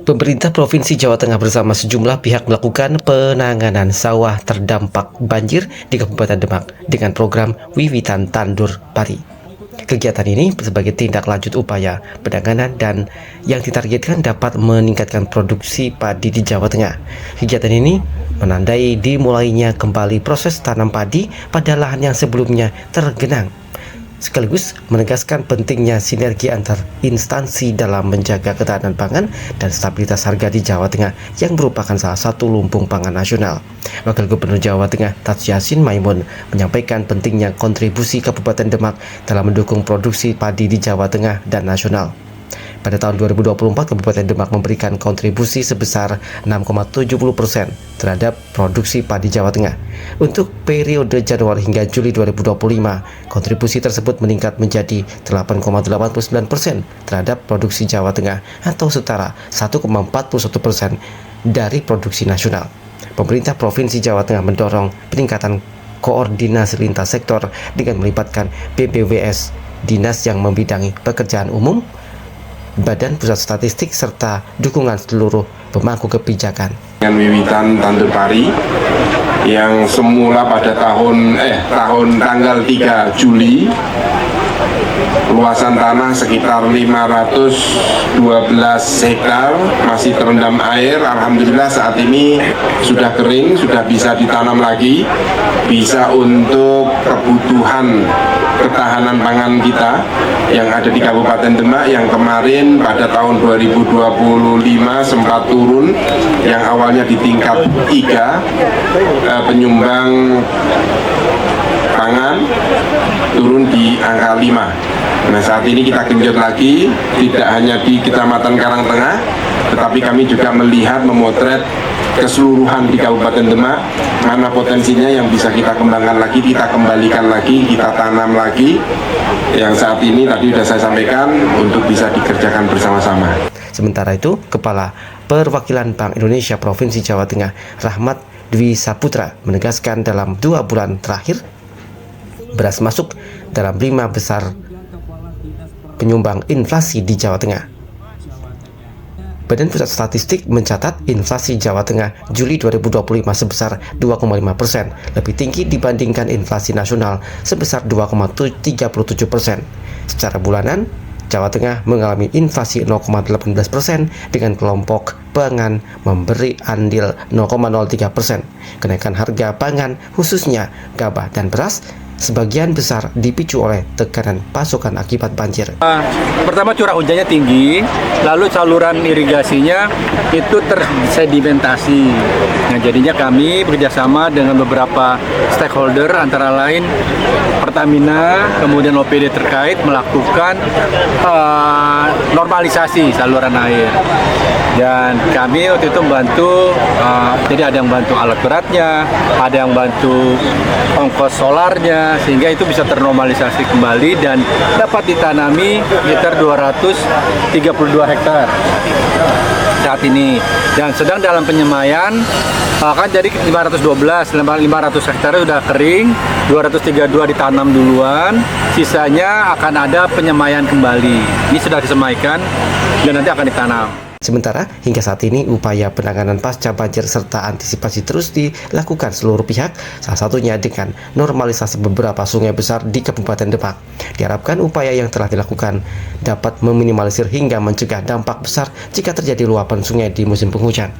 Pemerintah Provinsi Jawa Tengah bersama sejumlah pihak melakukan penanganan sawah terdampak banjir di Kabupaten Demak dengan program Wiwitan Tandur Pari. Kegiatan ini sebagai tindak lanjut upaya penanganan dan yang ditargetkan dapat meningkatkan produksi padi di Jawa Tengah. Kegiatan ini menandai dimulainya kembali proses tanam padi pada lahan yang sebelumnya tergenang, sekaligus menegaskan pentingnya sinergi antar instansi dalam menjaga ketahanan pangan dan stabilitas harga di Jawa Tengah yang merupakan salah satu lumbung pangan nasional. Wakil Gubernur Jawa Tengah Taj Yassin Maimun menyampaikan pentingnya kontribusi Kabupaten Demak dalam mendukung produksi padi di Jawa Tengah dan nasional. Pada tahun 2024, Kabupaten Demak memberikan kontribusi sebesar 6,70% terhadap produksi padi Jawa Tengah. Untuk periode Januari hingga Juli 2025, kontribusi tersebut meningkat menjadi 8,89% terhadap produksi Jawa Tengah atau setara 1,41% dari produksi nasional. Pemerintah Provinsi Jawa Tengah mendorong peningkatan koordinasi lintas sektor dengan melibatkan BPWS, dinas yang membidangi pekerjaan umum, Badan Pusat Statistik, serta dukungan seluruh pemangku kebijakan. Dengan Wiwitan Tandur Pari yang semula pada tanggal 3 Juli, luasan tanah sekitar 512 hektar masih terendam air. Alhamdulillah saat ini sudah kering, sudah bisa ditanam lagi, bisa untuk kebutuhan ketahanan pangan kita yang ada di Kabupaten Demak yang kemarin pada tahun 2025 sempat turun, yang awalnya di tingkat 3 penyumbang pangan turun di angka 5. Nah, saat ini kita genjot lagi, tidak hanya di Kecamatan Karangtengah, tetapi kami juga melihat, memotret keseluruhan di Kabupaten Demak, mana potensinya yang bisa kita kembangkan lagi, kita kembalikan lagi, kita tanam lagi, yang saat ini tadi sudah saya sampaikan untuk bisa dikerjakan bersama-sama. Sementara itu, Kepala Perwakilan Bank Indonesia Provinsi Jawa Tengah, Rahmat Dwi Saputra, menegaskan dalam 2 bulan terakhir, beras masuk dalam 5 besar penyumbang inflasi di Jawa Tengah. Badan Pusat Statistik mencatat inflasi Jawa Tengah Juli 2025 sebesar 2,5%, lebih tinggi dibandingkan inflasi nasional sebesar 2,37%. Secara bulanan, Jawa Tengah mengalami inflasi 0,18% dengan kelompok pangan memberi andil 0,03%. Kenaikan harga pangan khususnya gabah dan beras sebagian besar dipicu oleh tekanan pasokan akibat banjir. Pertama, curah hujannya tinggi, lalu saluran irigasinya itu tersedimentasi. Nah, jadinya kami bekerjasama dengan beberapa stakeholder, antara lain Pertamina, kemudian OPD terkait melakukan normalisasi saluran air. Dan kami waktu itu membantu, jadi ada yang bantu alat beratnya, ada yang bantu ongkos solarnya, sehingga itu bisa ternormalisasi kembali dan dapat ditanami sekitar 232 hektar saat ini. Dan sedang dalam penyemaian, kan jadi 512 hektar sudah kering, 232 ditanam duluan, sisanya akan ada penyemaian kembali. Ini sudah disemaikan dan nanti akan ditanam. Sementara hingga saat ini upaya penanganan pasca banjir serta antisipasi terus dilakukan seluruh pihak, salah satunya dengan normalisasi beberapa sungai besar di Kabupaten Demak. Diharapkan upaya yang telah dilakukan dapat meminimalisir hingga mencegah dampak besar jika terjadi luapan sungai di musim penghujan.